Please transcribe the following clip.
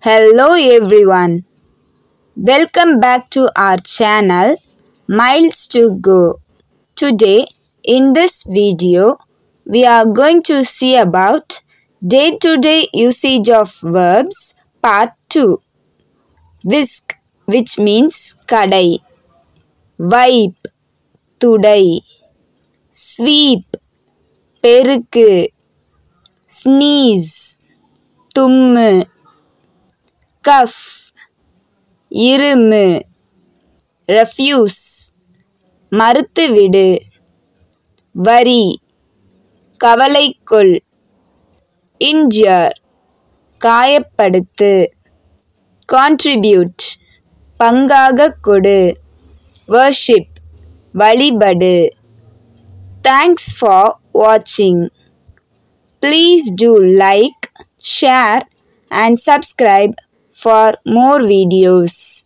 Hello everyone. Welcome back to our channel Miles to Go. Today in this video we are going to see about day-to-day usage of verbs part 2. Whisk, which means kadai. Wipe, tudai. Sweep, பெருக்கு. Sneeze, தும்மு. Cough, இருமு. Refuse, மறுத்துவிடு. Worry, கவலைக்கொள். Injure, காயப்படுத்து. Contribute, பங்காகக் கொடு. Worship, வழிபடு. Thanks for watching. Please do like, share and subscribe for more videos.